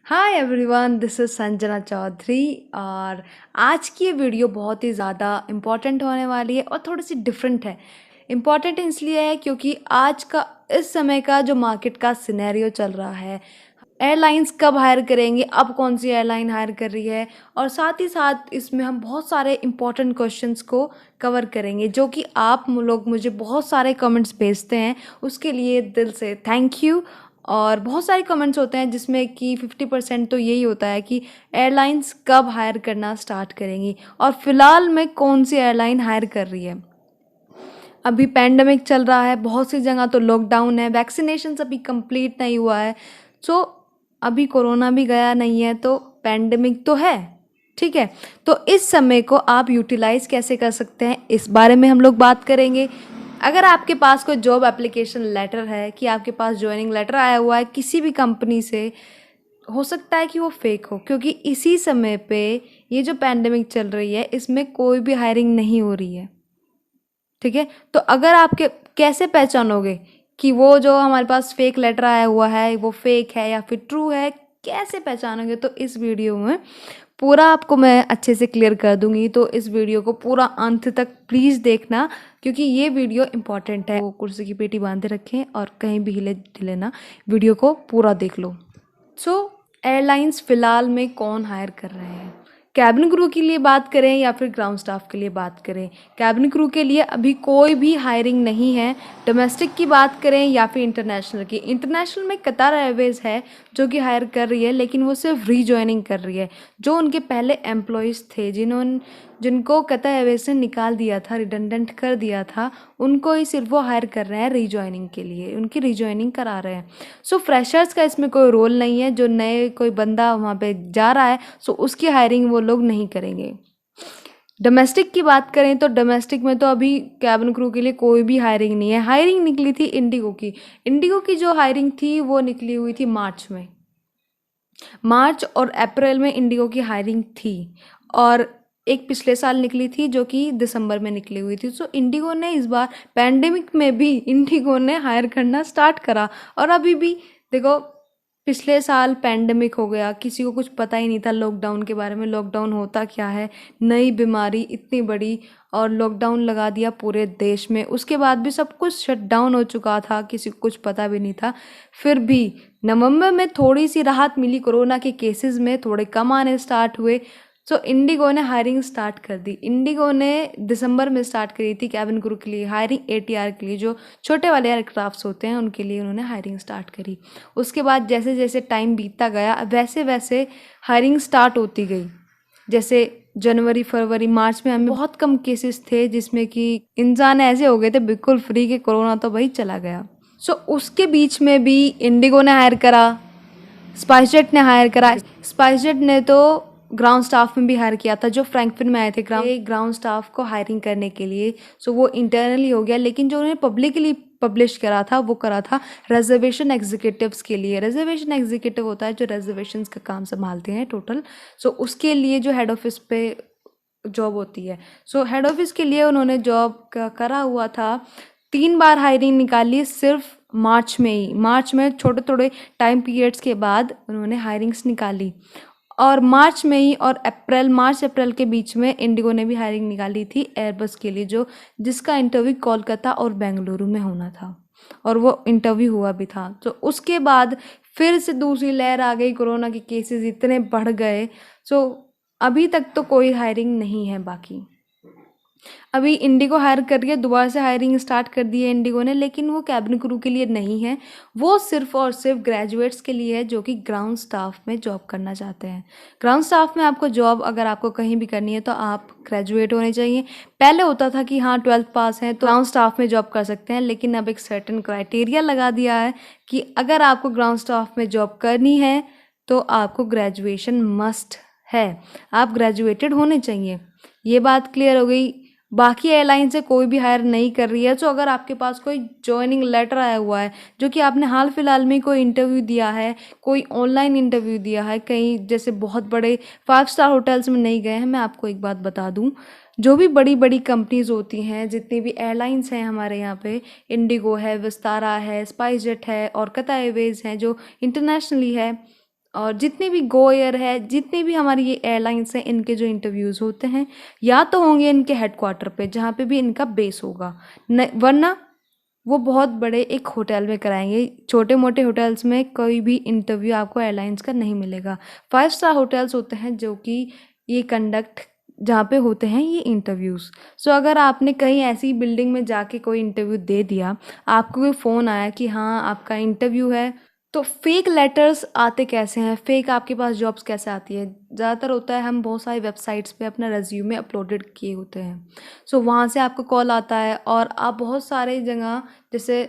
Hi everyone, this is Sanjana Chaudhary. और आज की ये वीडियो बहुत ही ज़्यादा इम्पॉर्टेंट होने वाली है और थोड़ी सी डिफरेंट है। इम्पॉर्टेंट इसलिए है क्योंकि आज का इस समय का जो मार्केट का सिनेरियो चल रहा है, एयरलाइंस कब हायर करेंगे, अब कौन सी एयरलाइन हायर कर रही है, और साथ ही साथ इसमें हम बहुत सारे इम्पॉर्टेंट क्वेश्चंस को कवर करेंगे जो कि आप लोग मुझे बहुत सारे कमेंट्स भेजते हैं। उसके लिए दिल से थैंक यू। और बहुत सारे कमेंट्स होते हैं जिसमें कि 50% तो यही होता है कि एयरलाइंस कब हायर करना स्टार्ट करेंगी और फ़िलहाल में कौन सी एयरलाइन हायर कर रही है। अभी पैंडमिक चल रहा है, बहुत सी जगह तो लॉकडाउन है, वैक्सीनेशन अभी कंप्लीट नहीं हुआ है। सो अभी कोरोना भी गया नहीं है तो पैंडमिक तो है, ठीक है। तो इस समय को आप यूटिलाइज़ कैसे कर सकते हैं, इस बारे में हम लोग बात करेंगे। अगर आपके पास कोई जॉब एप्लीकेशन लेटर है कि आपके पास ज्वाइनिंग लेटर आया हुआ है किसी भी कंपनी से, हो सकता है कि वो फेक हो, क्योंकि इसी समय पे ये जो पैंडमिक चल रही है इसमें कोई भी हायरिंग नहीं हो रही है, ठीक है। तो अगर आपके कैसे पहचानोगे कि वो जो हमारे पास फेक लेटर आया हुआ है वो फेक है या फिर ट्रू है, कैसे पहचानोगे? तो इस वीडियो में पूरा आपको मैं अच्छे से क्लियर कर दूंगी। तो इस वीडियो को पूरा अंत तक प्लीज़ देखना, क्योंकि ये वीडियो इंपॉर्टेंट है। वो कुर्सी की पेटी बांधे रखें और कहीं भी हिले ढिले ना, वीडियो को पूरा देख लो। सो एयरलाइंस फ़िलहाल में कौन हायर कर रहे हैं? कैबिन क्रू के लिए बात करें या फिर ग्राउंड स्टाफ के लिए बात करें, कैबिन क्रू के लिए अभी कोई भी हायरिंग नहीं है। डोमेस्टिक की बात करें या फिर इंटरनेशनल की, इंटरनेशनल में कतार एयरवेज है जो कि हायर कर रही है, लेकिन वो सिर्फ रीजॉइनिंग कर रही है। जो उनके पहले एम्प्लॉयज़ थे जिनको कतार एयरवेज ने निकाल दिया था, रिडंडेंट कर दिया था, उनको ही सिर्फ वो हायर कर रहे हैं रीजॉइनिंग के लिए, उनकी रीजॉइनिंग करा रहे हैं। सो फ्रेशर्स का इसमें कोई रोल नहीं है। जो नए कोई बंदा वहाँ पे जा रहा है सो उसकी हायरिंग वो लोग नहीं करेंगे। डोमेस्टिक की बात करें तो डोमेस्टिक में तो अभी कैबिन क्रू के लिए कोई भी हायरिंग नहीं है। हायरिंग निकली थी इंडिगो की। इंडिगो की जो हायरिंग थी वो निकली हुई थी मार्च और अप्रैल में इंडिगो की हायरिंग थी, और एक पिछले साल निकली थी जो कि दिसंबर में निकली हुई थी। सो इंडिगो ने इस बार पैंडेमिक में भी इंडिगो ने हायर करना स्टार्ट करा। और अभी भी देखो, पिछले साल पैंडेमिक हो गया, किसी को कुछ पता ही नहीं था लॉकडाउन के बारे में, लॉकडाउन होता क्या है, नई बीमारी इतनी बड़ी, और लॉकडाउन लगा दिया पूरे देश में। उसके बाद भी सब कुछ शट डाउन हो चुका था, किसी को कुछ पता भी नहीं था। फिर भी नवंबर में थोड़ी सी राहत मिली, कोरोना के केसेस में थोड़े कम आने स्टार्ट हुए। सो इंडिगो ने हायरिंग स्टार्ट कर दी। इंडिगो ने दिसंबर में स्टार्ट करी थी कैबिन क्रू के लिए हायरिंग, एटीआर के लिए, जो छोटे वाले एयरक्राफ्ट्स होते हैं उनके लिए उन्होंने हायरिंग स्टार्ट करी। उसके बाद जैसे जैसे टाइम बीतता गया वैसे वैसे हायरिंग स्टार्ट होती गई। जैसे जनवरी, फरवरी, मार्च में हमें बहुत कम केसेस थे जिसमें कि इंसान ऐसे हो गए थे बिल्कुल फ्री के कोरोना तो भाई चला गया। सो उसके बीच में भी इंडिगो ने हायर करा, स्पाइसजेट ने हायर करा। स्पाइसजेट ने तो ग्राउंड स्टाफ में भी हायर किया था, जो फ्रैंकफर्ट में आए थे ग्राउंड स्टाफ को हायरिंग करने के लिए। सो वो इंटरनली हो गया, लेकिन जो उन्होंने पब्लिकली पब्लिश करा था वो करा था रिजर्वेशन एग्जीक्यूटिव्स के लिए। रिजर्वेशन एग्जीक्यूटिव होता है जो रिजर्वेशंस का काम संभालते हैं टोटल। सो उसके लिए जो हेड ऑफिस पे जॉब होती है, सो हेड ऑफिस के लिए उन्होंने जॉब करा हुआ था। 3 बार हायरिंग निकाली सिर्फ मार्च में छोटे छोटे टाइम पीरियड्स के बाद उन्होंने हायरिंग्स निकाली। और मार्च में ही और मार्च अप्रैल के बीच में इंडिगो ने भी हायरिंग निकाली थी एयरबस के लिए, जिसका इंटरव्यू कोलकाता और बेंगलुरु में होना था, और वो इंटरव्यू हुआ भी था। तो उसके बाद फिर से दूसरी लहर आ गई, कोरोना के केसेस इतने बढ़ गए। सो अभी तक तो कोई हायरिंग नहीं है बाकी। अभी इंडिगो हायर कर रही है, दोबारा से हायरिंग स्टार्ट कर दी है इंडिगो ने, लेकिन वो कैबिन क्रू के लिए नहीं है। वो सिर्फ और सिर्फ ग्रेजुएट्स के लिए है जो कि ग्राउंड स्टाफ में जॉब करना चाहते हैं। ग्राउंड स्टाफ में आपको जॉब अगर आपको कहीं भी करनी है तो आप ग्रेजुएट होने चाहिए। पहले होता था कि हाँ 12th पास है तो ग्राउंड स्टाफ में जॉब कर सकते हैं, लेकिन अब एक सर्टेन क्राइटेरिया लगा दिया है कि अगर आपको ग्राउंड स्टाफ में जॉब करनी है तो आपको ग्रेजुएशन मस्ट है, आप ग्रेजुएटेड होने चाहिए। ये बात क्लियर हो गई। बाकी एयरलाइन से कोई भी हायर नहीं कर रही है। तो अगर आपके पास कोई ज्वाइनिंग लेटर आया हुआ है जो कि आपने हाल फिलहाल में कोई इंटरव्यू दिया है, कोई ऑनलाइन इंटरव्यू दिया है, कहीं जैसे बहुत बड़े 5 स्टार होटल्स में नहीं गए हैं, मैं आपको एक बात बता दूं, जो भी बड़ी बड़ी कंपनीज होती हैं, जितनी भी एयरलाइंस हैं हमारे यहाँ पे, इंडिगो है, विस्तारा है, स्पाइसजेट है और कतार एयरवेज हैं जो इंटरनेशनली है, और जितने भी गो एयर है, जितनी भी हमारी ये एयरलाइंस हैं, इनके जो इंटरव्यूज़ होते हैं या तो होंगे इनके हेडक्वार्टर पे जहाँ पे भी इनका बेस होगा, न वरना वो बहुत बड़े एक होटल में कराएंगे। छोटे मोटे होटल्स में कोई भी इंटरव्यू आपको एयरलाइंस का नहीं मिलेगा। 5 स्टार होटल्स होते हैं जो कि ये कंडक्ट जहाँ पे होते हैं ये इंटरव्यूज़। सो अगर आपने कहीं ऐसी बिल्डिंग में जाके कोई इंटरव्यू दे दिया, आपको कोई फ़ोन आया कि हाँ आपका इंटरव्यू है, तो फेक लेटर्स आते कैसे हैं, फेक आपके पास जॉब्स कैसे आती है? ज़्यादातर होता है हम बहुत सारी वेबसाइट्स पे अपना रेज्यूमे अपलोडेड किए होते हैं, सो वहाँ से आपको कॉल आता है और आप बहुत सारे जगह जैसे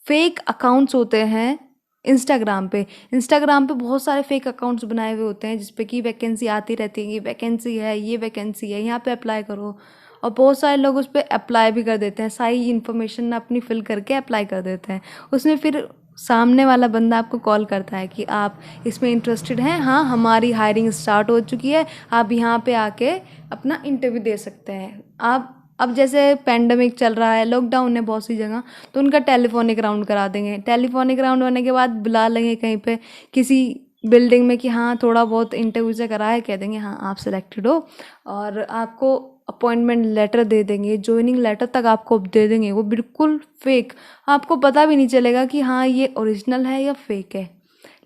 फेक अकाउंट्स होते हैं इंस्टाग्राम पे बहुत सारे फेक अकाउंट्स बनाए हुए होते हैं जिस पे कि वैकेंसी आती रहती है कि वैकेंसी है, ये वैकेंसी है, यहाँ पे अप्लाई करो। और बहुत सारे लोग उस पर अप्लाई भी कर देते हैं, सारी इन्फॉर्मेशन अपनी फिल करके अप्लाई कर देते हैं। उसमें फिर सामने वाला बंदा आपको कॉल करता है कि आप इसमें इंटरेस्टेड हैं, हाँ हमारी हायरिंग स्टार्ट हो चुकी है, आप यहाँ पे आके अपना इंटरव्यू दे सकते हैं। आप अब जैसे पेंडेमिक चल रहा है, लॉकडाउन है बहुत सी जगह, तो उनका टेलीफोनिक राउंड करा देंगे। टेलीफोनिक राउंड होने के बाद बुला लेंगे कहीं पे किसी बिल्डिंग में कि हाँ थोड़ा बहुत इंटरव्यू से करा है, कह देंगे हाँ आप सिलेक्टेड हो और आपको अपॉइंटमेंट लेटर दे देंगे, ज्वाइनिंग लेटर तक आपको दे देंगे, वो बिल्कुल फेक। आपको पता भी नहीं चलेगा कि हाँ ये ओरिजिनल है या फेक है,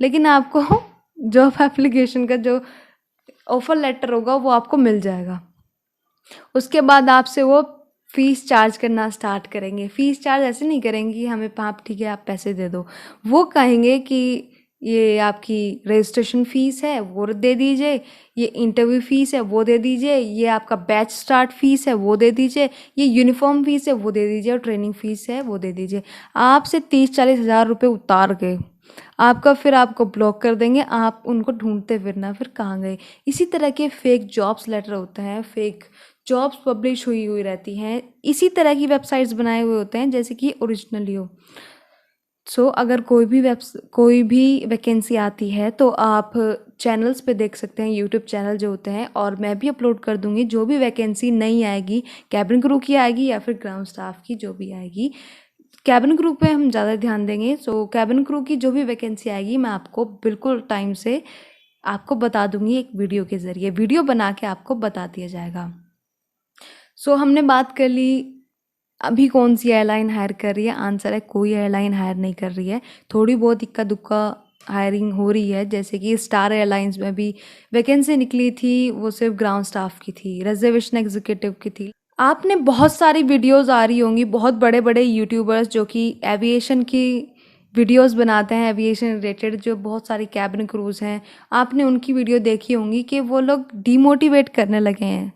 लेकिन आपको जॉब एप्लीकेशन का जो ऑफर लेटर होगा वो आपको मिल जाएगा। उसके बाद आपसे वो फ़ीस चार्ज करना स्टार्ट करेंगे। फ़ीस चार्ज ऐसे नहीं करेंगे कि हमें आप ठीक है आप पैसे दे दो, वो कहेंगे कि ये आपकी रजिस्ट्रेशन फ़ीस है वो दे दीजिए, ये इंटरव्यू फ़ीस है वो दे दीजिए, ये आपका बैच स्टार्ट फ़ीस है वो दे दीजिए, ये यूनिफॉर्म फ़ीस है वो दे दीजिए और ट्रेनिंग फ़ीस है वो दे दीजिए। आपसे 30-40 हज़ार रुपये उतार के आपका फिर आपको ब्लॉक कर देंगे, आप उनको ढूंढते फिरना फिर कहाँ गए। इसी तरह के फेक जॉब्स लेटर होते हैं, फेक जॉब्स पब्लिश हुई रहती हैं, इसी तरह की वेबसाइट्स बनाए हुए होते हैं जैसे कि ओरिजिनली हो। सो अगर कोई भी वैकेंसी आती है तो आप चैनल्स पे देख सकते हैं, यूट्यूब चैनल जो होते हैं, और मैं भी अपलोड कर दूंगी जो भी वैकेंसी नई आएगी, कैबिन क्रू की आएगी या फिर ग्राउंड स्टाफ की जो भी आएगी। कैबिन क्रू पे हम ज़्यादा ध्यान देंगे। सो कैबिन क्रू की जो भी वैकेंसी आएगी मैं आपको बिल्कुल टाइम से आपको बता दूंगी, एक वीडियो के ज़रिए वीडियो बना के आपको बता दिया जाएगा। सो हमने बात कर ली अभी कौन सी एयरलाइन हायर कर रही है। आंसर है कोई एयरलाइन हायर नहीं कर रही है, थोड़ी बहुत इक्का दुक्का हायरिंग हो रही है। जैसे कि स्टार एयरलाइंस में भी वैकेंसी निकली थी, वो सिर्फ ग्राउंड स्टाफ की थी, रिजर्वेशन एग्जीक्यूटिव की थी। आपने बहुत सारी वीडियोस आ रही होंगी, बहुत बड़े बड़े यूट्यूबर्स जो कि एविएशन की वीडियोस बनाते हैं, एविएशन रिलेटेड जो बहुत सारी कैबिन क्रूज हैं, आपने उनकी वीडियो देखी होंगी कि वो लोग डीमोटिवेट करने लगे हैं।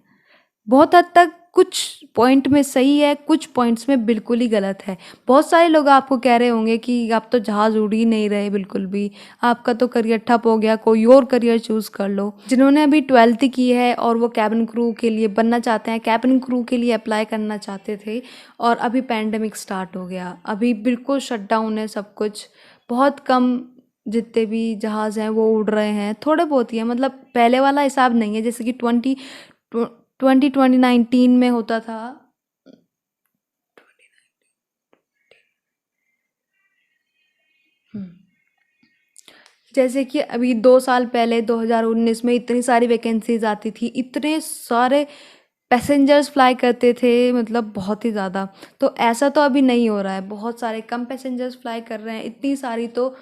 बहुत हद तक कुछ पॉइंट में सही है, कुछ पॉइंट्स में बिल्कुल ही गलत है। बहुत सारे लोग आपको कह रहे होंगे कि आप तो जहाज़ उड़ ही नहीं रहे बिल्कुल भी, आपका तो करियर ठप हो गया, कोई और करियर चूज़ कर लो। जिन्होंने अभी 12th की है और वो कैबिन क्रू के लिए बनना चाहते हैं, कैबिन क्रू के लिए अप्लाई करना चाहते थे और अभी पैंडमिक स्टार्ट हो गया, अभी बिल्कुल शट डाउन है सब कुछ, बहुत कम जितने भी जहाज़ हैं वो उड़ रहे हैं, थोड़े बहुत ही हैं, मतलब पहले वाला हिसाब नहीं है जैसे कि 2019 में होता था। जैसे कि अभी 2 साल पहले 2019 में इतनी सारी वैकेंसीज आती थी, इतने सारे पैसेंजर्स फ्लाई करते थे, मतलब बहुत ही ज़्यादा। तो ऐसा तो अभी नहीं हो रहा है, बहुत सारे कम पैसेंजर्स फ्लाई कर रहे हैं। इतनी सारी तो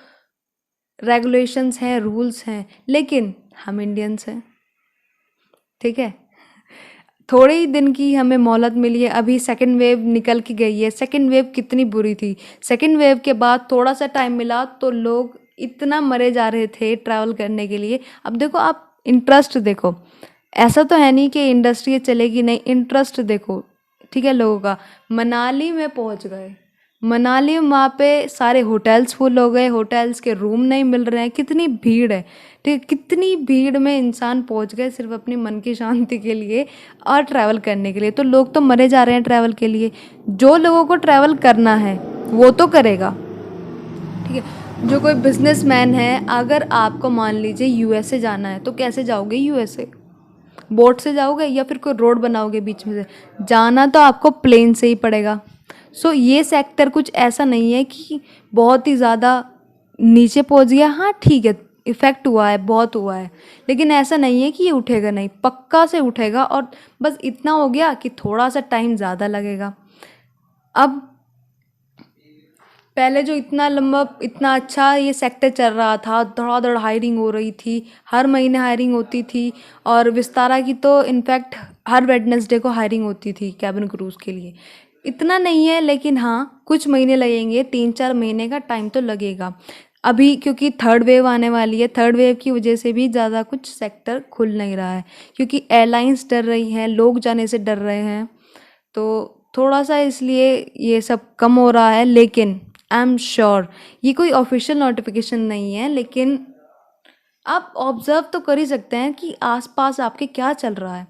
रेगुलेशंस हैं, रूल्स हैं, लेकिन हम इंडियंस हैं, ठीक है। थोड़े ही दिन की हमें मोहलत मिली है, अभी सेकंड वेव निकल के गई है। सेकंड वेव कितनी बुरी थी, सेकंड वेव के बाद थोड़ा सा टाइम मिला तो लोग इतना मरे जा रहे थे ट्रैवल करने के लिए। अब देखो आप इंटरेस्ट देखो, ऐसा तो है नहीं कि इंडस्ट्री चलेगी नहीं, इंटरेस्ट देखो, ठीक है लोगों का। मनाली में पहुंच गए, मनाली में वहाँ पे सारे होटल्स फुल हो गए, होटल्स के रूम नहीं मिल रहे हैं, कितनी भीड़ है, ठीक है, कितनी भीड़ में इंसान पहुँच गए सिर्फ अपनी मन की शांति के लिए और ट्रैवल करने के लिए। तो लोग तो मरे जा रहे हैं ट्रैवल के लिए। जो लोगों को ट्रैवल करना है वो तो करेगा, ठीक है। जो कोई बिजनेसमैन है, अगर आपको मान लीजिए यूएसए जाना है तो कैसे जाओगे यूएसए? बोट से जाओगे या फिर कोई रोड बनाओगे बीच में से? जाना तो आपको प्लेन से ही पड़ेगा। सो ये सेक्टर कुछ ऐसा नहीं है कि बहुत ही ज़्यादा नीचे पहुंच गया, हाँ ठीक है इफ़ेक्ट हुआ है, बहुत हुआ है, लेकिन ऐसा नहीं है कि ये उठेगा नहीं, पक्का से उठेगा। और बस इतना हो गया कि थोड़ा सा टाइम ज़्यादा लगेगा। अब पहले जो इतना लंबा इतना अच्छा ये सेक्टर चल रहा था, धड़ाधड़ हायरिंग हो रही थी, हर महीने हायरिंग होती थी, और विस्तारा की तो इनफैक्ट हर वेडनेसडे को हायरिंग होती थी कैबिन क्रूज़ के लिए। इतना नहीं है, लेकिन हाँ कुछ महीने लगेंगे, 3-4 महीने का टाइम तो लगेगा। अभी क्योंकि थर्ड वेव आने वाली है, थर्ड वेव की वजह से भी ज़्यादा कुछ सेक्टर खुल नहीं रहा है, क्योंकि एयरलाइंस डर रही हैं, लोग जाने से डर रहे हैं, तो थोड़ा सा इसलिए ये सब कम हो रहा है। लेकिन आई एम श्योर ये कोई ऑफिशियल नोटिफिकेशन नहीं है, लेकिन आप ऑब्जर्व तो कर ही सकते हैं कि आसपास आपके क्या चल रहा है।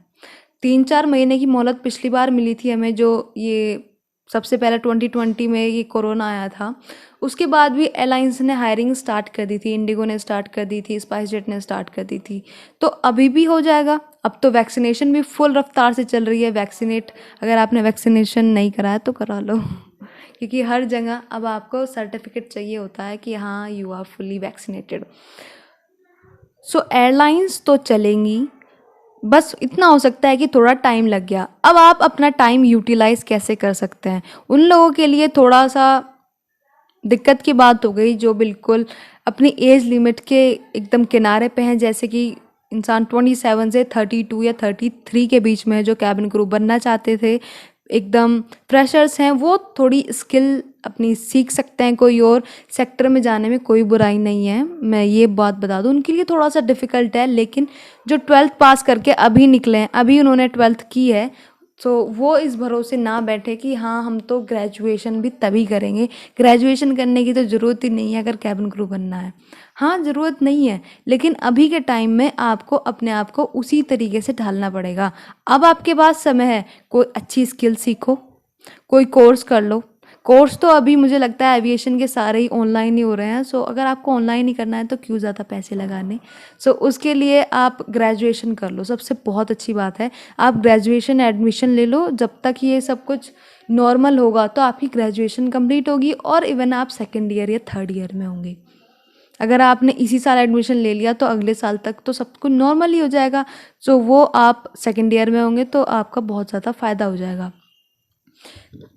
3-4 महीने की मोहलत पिछली बार मिली थी हमें, जो ये सबसे पहले 2020 में ये कोरोना आया था, उसके बाद भी एयरलाइंस ने हायरिंग स्टार्ट कर दी थी, इंडिगो ने स्टार्ट कर दी थी, स्पाइस जेट ने स्टार्ट कर दी थी, तो अभी भी हो जाएगा। अब तो वैक्सीनेशन भी फुल रफ्तार से चल रही है। अगर आपने वैक्सीनेशन नहीं कराया तो करा लो क्योंकि हर जगह अब आपको सर्टिफिकेट चाहिए होता है कि हाँ you are fully vaccinated. So airlines तो चलेंगी, बस इतना हो सकता है कि थोड़ा टाइम लग गया। अब आप अपना टाइम यूटिलाइज कैसे कर सकते हैं, उन लोगों के लिए थोड़ा सा दिक्कत की बात हो गई जो बिल्कुल अपनी एज लिमिट के एकदम किनारे पे हैं, जैसे कि इंसान 27 से 32 या 33 के बीच में है, जो कैबिन क्रू बनना चाहते थे, एकदम फ्रेशर्स हैं, वो थोड़ी स्किल अपनी सीख सकते हैं, कोई और सेक्टर में जाने में कोई बुराई नहीं है। मैं ये बात बता दूं, उनके लिए थोड़ा सा डिफ़िकल्ट है, लेकिन जो 12th पास करके अभी निकले हैं, अभी उन्होंने 12th की है, तो वो इस भरोसे ना बैठे कि हाँ हम तो ग्रेजुएशन भी तभी करेंगे। ग्रेजुएशन करने की तो ज़रूरत ही नहीं है अगर कैबिन क्रू बनना है। हाँ ज़रूरत नहीं है, लेकिन अभी के टाइम में आपको अपने आप को उसी तरीके से ढालना पड़ेगा। अब आपके पास समय है, कोई अच्छी स्किल सीखो, कोई कोर्स कर लो। कोर्स तो अभी मुझे लगता है एविएशन के सारे ही ऑनलाइन ही हो रहे हैं, सो अगर आपको ऑनलाइन ही करना है तो क्यों ज़्यादा पैसे लगाने। सो उसके लिए आप ग्रेजुएशन कर लो, सबसे बहुत अच्छी बात है। आप ग्रेजुएशन एडमिशन ले लो, जब तक ये सब कुछ नॉर्मल होगा तो आपकी ग्रेजुएशन कंप्लीट होगी, और इवन आप सेकेंड ईयर या थर्ड ईयर में होंगे। अगर आपने इसी साल एडमिशन ले लिया तो अगले साल तक तो सब कुछ नॉर्मल ही हो जाएगा, सो वो आप सेकेंड ईयर में होंगे तो आपका बहुत ज़्यादा फ़ायदा हो जाएगा।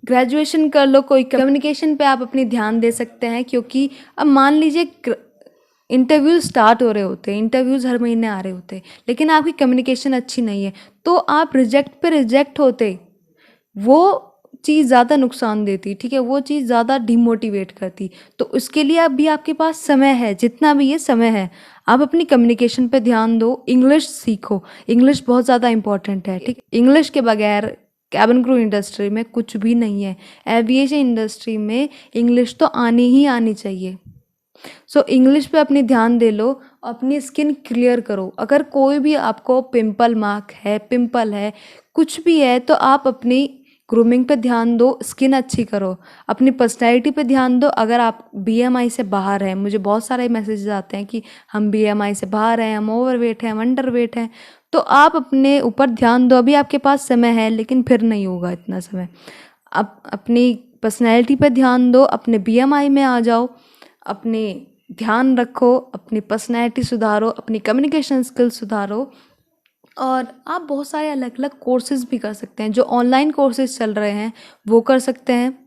ग्रेजुएशन कर लो, कोई कम्युनिकेशन पे आप अपनी ध्यान दे सकते हैं, क्योंकि अब मान लीजिए इंटरव्यूज़ स्टार्ट हो रहे होते हैं, इंटरव्यूज़ हर महीने आ रहे होते हैं, लेकिन आपकी कम्युनिकेशन अच्छी नहीं है तो आप रिजेक्ट पे रिजेक्ट होते, वो चीज़ ज़्यादा नुकसान देती, ठीक है, वो चीज़ ज़्यादा डिमोटिवेट करती। तो उसके लिए अभी आपके पास समय है, जितना भी ये समय है आप अपनी कम्युनिकेशन पे ध्यान दो, इंग्लिश सीखो, इंग्लिश बहुत ज़्यादा इंपॉर्टेंट है, ठीक। इंग्लिश के बगैर कैबिन क्रू इंडस्ट्री में कुछ भी नहीं है। एविएशन इंडस्ट्री में इंग्लिश तो आनी ही आनी चाहिए। सो इंग्लिश पे अपनी ध्यान दे लो, अपनी स्किन क्लियर करो। अगर कोई भी आपको पिंपल मार्क है, पिंपल है, कुछ भी है, तो आप अपनी ग्रूमिंग पे ध्यान दो, स्किन अच्छी करो, अपनी पर्सनैलिटी पे ध्यान दो। अगर आप बीएमआई से बाहर हैं, मुझे बहुत सारे मैसेजेस आते हैं कि हम बीएमआई से बाहर हैं, हम ओवरवेट हैं, हम अंडरवेट हैं, तो आप अपने ऊपर ध्यान दो। अभी आपके पास समय है, लेकिन फिर नहीं होगा इतना समय। आप अपनी पर्सनैलिटी पे ध्यान दो, अपने बीएमआई में आ जाओ, अपने ध्यान रखो, अपनी पर्सनैलिटी सुधारो, अपनी कम्युनिकेशन स्किल सुधारो, और आप बहुत सारे अलग अलग कोर्सेज भी कर सकते हैं। जो ऑनलाइन कोर्सेज चल रहे हैं वो कर सकते हैं।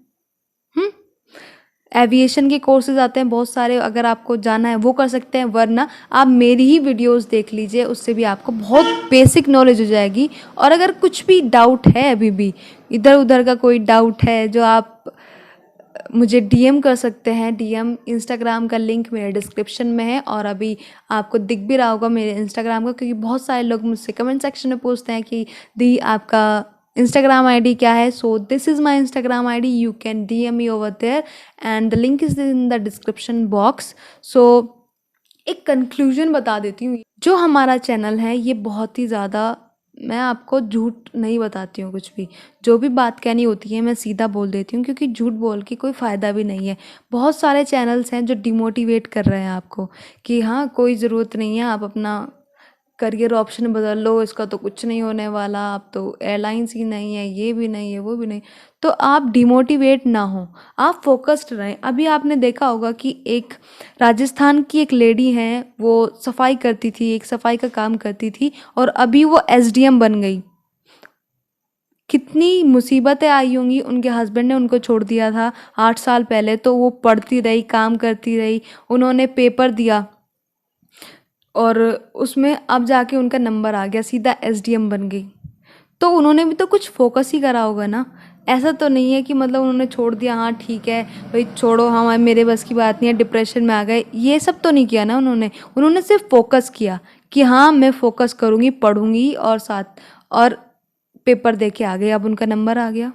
एविएशन के कोर्सेज आते हैं बहुत सारे, अगर आपको जाना है वो कर सकते हैं, वरना आप मेरी ही वीडियोस देख लीजिए, उससे भी आपको बहुत बेसिक नॉलेज हो जाएगी। और अगर कुछ भी डाउट है, अभी भी इधर उधर का कोई डाउट है, जो आप मुझे डीएम कर सकते हैं। डीएम इंस्टाग्राम का लिंक मेरे डिस्क्रिप्शन में है, और अभी आपको दिख भी रहा होगा मेरे इंस्टाग्राम का, क्योंकि बहुत सारे लोग मुझसे कमेंट सेक्शन में पूछते हैं कि दी आपका इंस्टाग्राम आईडी क्या है। So this is my Instagram ID, you can DM me over there and the link is in the description box. So एक कंक्लूजन बता देती हूँ, जो हमारा चैनल है ये बहुत ही ज़्यादा, मैं आपको झूठ नहीं बताती हूँ, कुछ भी जो भी बात कहनी होती है मैं सीधा बोल देती हूँ, क्योंकि झूठ बोल के कोई फ़ायदा भी नहीं है। बहुत सारे चैनल्स हैं जो डिमोटिवेट कर रहे हैं आपको कि हाँ कोई ज़रूरत नहीं है, आप अपना करियर ऑप्शन बदल लो, इसका तो कुछ नहीं होने वाला, अब तो एयरलाइंस ही नहीं है, ये भी नहीं है, वो भी नहीं। तो आप डिमोटिवेट ना हो, आप फोकस्ड रहें। अभी आपने देखा होगा कि एक राजस्थान की एक लेडी हैं, वो सफाई करती थी, एक सफाई का काम करती थी, और अभी वो एसडीएम बन गई। कितनी मुसीबतें आई होंगी, उनके हस्बैंड ने उनको छोड़ दिया था 8 साल पहले, तो वो पढ़ती रही, काम करती रही, उन्होंने पेपर दिया और उसमें अब जाके उनका नंबर आ गया, सीधा एसडीएम बन गई। तो उन्होंने भी तो कुछ फोकस ही करा होगा ना। ऐसा तो नहीं है कि मतलब उन्होंने छोड़ दिया, हाँ ठीक है भाई छोड़ो, हाँ मेरे बस की बात नहीं है, डिप्रेशन में आ गए, ये सब तो नहीं किया ना उन्होंने। उन्होंने सिर्फ फोकस किया कि हाँ मैं फोकस करूँगी, पढ़ूंगी और साथ और पेपर दे के आ गए, अब उनका नंबर आ गया।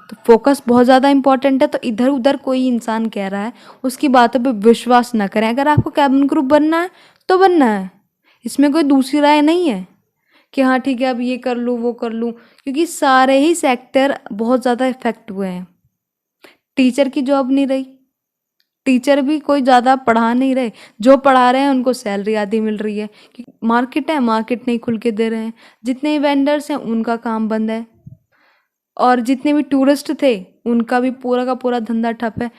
तो फोकस बहुत ज़्यादा इंपॉर्टेंट है। तो इधर उधर कोई इंसान कह रहा है उसकी बातों पे विश्वास ना करें। अगर आपको कैबिन क्रू बनना है तो बनना है, इसमें कोई दूसरी राय नहीं है कि हाँ ठीक है अब ये कर लूँ वो कर लूँ, क्योंकि सारे ही सेक्टर बहुत ज़्यादा इफेक्ट हुए हैं। टीचर की जॉब नहीं रही, टीचर भी कोई ज़्यादा पढ़ा नहीं रहे, जो पढ़ा रहे हैं उनको सैलरी आधी मिल रही है, कि मार्केट है, मार्केट नहीं खुल के दे रहे हैं, जितने वेंडर्स हैं उनका काम बंद है, और जितने भी टूरिस्ट थे उनका भी पूरा का पूरा धंधा ठप है।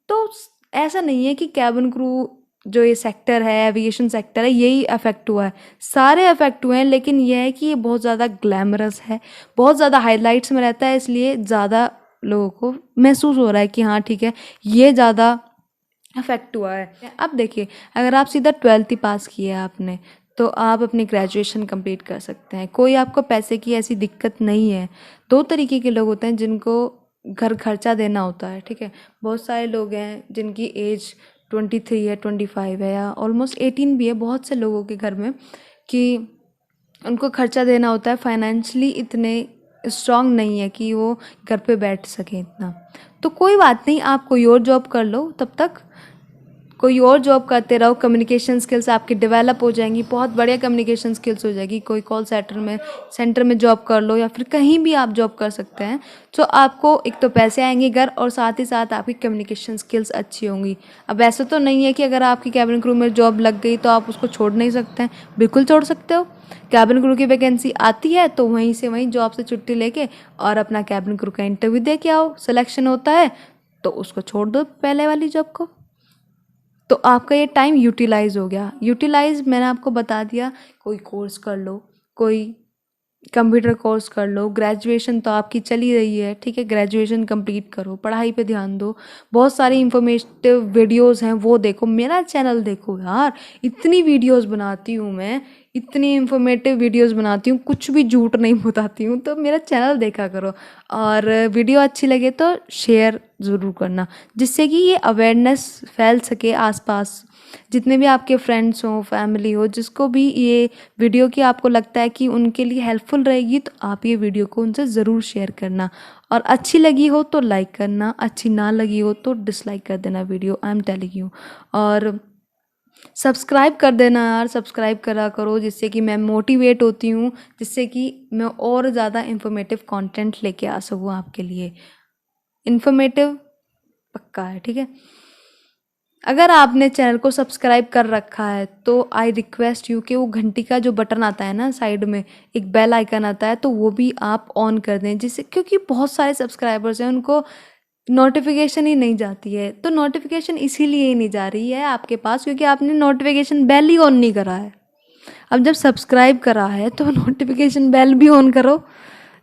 तो ऐसा नहीं है कि कैबिन क्रू जो ये सेक्टर है, एविएशन सेक्टर है, यही अफेक्ट हुआ है, सारे अफेक्ट हुए हैं। लेकिन यह है कि ये बहुत ज़्यादा ग्लैमरस है, बहुत ज़्यादा हाइलाइट्स में रहता है, इसलिए ज़्यादा लोगों को महसूस हो रहा है कि हाँ ठीक है ये ज़्यादा अफेक्ट हुआ है। अब देखिए, अगर आप सीधा 12th ही पास किया है आपने, तो आप अपनी ग्रेजुएशन कंप्लीट कर सकते हैं, कोई आपको पैसे की ऐसी दिक्कत नहीं है। दो तरीके के लोग होते हैं जिनको घर खर्चा देना होता है, ठीक है। बहुत सारे लोग हैं जिनकी एज 23 है, 25 है, या ऑलमोस्ट 18 भी है बहुत से लोगों के घर में, कि उनको खर्चा देना होता है, फाइनेंशियली इतने स्ट्रांग नहीं है कि वो घर पे बैठ सकें इतना। तो कोई बात नहीं, आप कोई और जॉब कर लो, तब तक कोई और जॉब करते रहो, कम्युनिकेशन स्किल्स आपकी डेवलप हो जाएंगी, बहुत बढ़िया कम्युनिकेशन स्किल्स हो जाएगी। कोई कॉल सेंटर में जॉब कर लो, या फिर कहीं भी आप जॉब कर सकते हैं। तो आपको एक तो पैसे आएंगे घर, और साथ ही साथ आपकी कम्युनिकेशन स्किल्स अच्छी होंगी। अब ऐसा तो नहीं है कि अगर आपकी कैबिन क्रू में जॉब लग गई तो आप उसको छोड़ नहीं सकते हैं, बिल्कुल छोड़ सकते हो। कैबिन क्रू की वैकेंसी आती है तो वहीं से वहीं जॉब से छुट्टी लेके और अपना कैबिन क्रू का इंटरव्यू दे के आओ, सिलेक्शन होता है तो उसको छोड़ दो पहले वाली जॉब को। तो आपका ये टाइम यूटिलाइज हो गया। यूटिलाइज मैंने आपको बता दिया, कोई कोर्स कर लो, कोई कंप्यूटर कोर्स कर लो, ग्रेजुएशन तो आपकी चली रही है, ठीक है, ग्रेजुएशन कंप्लीट करो, पढ़ाई पे ध्यान दो। बहुत सारी इंफॉर्मेटिव वीडियोस हैं वो देखो, मेरा चैनल देखो यार, इतनी वीडियोस बनाती हूँ मैं, इतनी इंफॉर्मेटिव वीडियोस बनाती हूँ, कुछ भी झूठ नहीं बताती हूँ। तो मेरा चैनल देखा करो, और वीडियो अच्छी लगे तो शेयर ज़रूर करना, जिससे कि ये अवेयरनेस फैल सके आसपास। जितने भी आपके फ्रेंड्स हो, फैमिली हो, जिसको भी ये वीडियो की आपको लगता है कि उनके लिए हेल्पफुल रहेगी, तो आप ये वीडियो को उनसे ज़रूर शेयर करना। और अच्छी लगी हो तो लाइक करना, अच्छी ना लगी हो तो डिसलाइक कर देना video, I am telling you. और सब्सक्राइब कर देना यार, सब्सक्राइब करा करो, जिससे कि मैं मोटिवेट होती हूँ, जिससे कि मैं और ज़्यादा इन्फॉर्मेटिव कंटेंट लेके आ सकूँ आपके लिए। इन्फॉर्मेटिव पक्का है, ठीक है। अगर आपने चैनल को सब्सक्राइब कर रखा है तो आई रिक्वेस्ट यू कि वो घंटी का जो बटन आता है ना साइड में, एक बेल आइकन आता है, तो वो भी आप ऑन कर दें, जिससे क्योंकि बहुत सारे सब्सक्राइबर्स हैं उनको नोटिफिकेशन ही नहीं जाती है। तो नोटिफिकेशन इसीलिए ही नहीं जा रही है आपके पास क्योंकि आपने नोटिफिकेशन बेल ही ऑन नहीं करा है। अब जब सब्सक्राइब करा है तो नोटिफिकेशन बेल भी ऑन करो,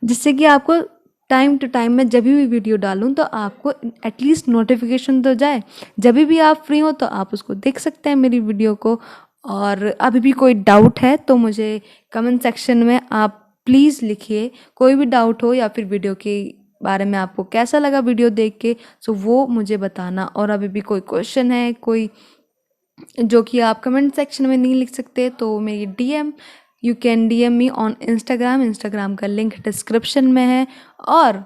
जिससे कि आपको टाइम टू टाइम मैं जब भी वीडियो डालूं तो आपको एटलीस्ट नोटिफिकेशन तो जाए। जब भी आप फ्री हो तो आप उसको देख सकते हैं मेरी वीडियो को। और अभी भी कोई डाउट है तो मुझे कमेंट सेक्शन में आप प्लीज़ लिखिए, कोई भी डाउट हो या फिर वीडियो के बारे में आपको कैसा लगा वीडियो देख के, सो वो मुझे बताना। और अभी भी कोई क्वेश्चन है कोई जो कि आप कमेंट सेक्शन में नहीं लिख सकते तो मेरी DM, you can DM me on Instagram का लिंक डिस्क्रिप्शन में है। और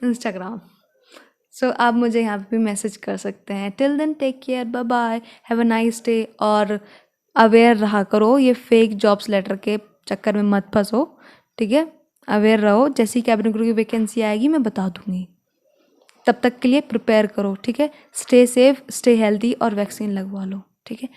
इंस्टाग्राम सो आप मुझे यहाँ पे भी मैसेज कर सकते हैं। Till then take care, bye bye, have a nice day. और अवेयर रहा करो, ये फेक जॉब्स लेटर के चक्कर में मत फंसो, ठीक है। अवेयर रहो, जैसी कैबिन क्रू की वैकेंसी आएगी मैं बता दूंगी, तब तक के लिए प्रिपेयर करो, ठीक है। स्टे सेफ, स्टे हेल्दी और वैक्सीन लगवा लो, ठीक है।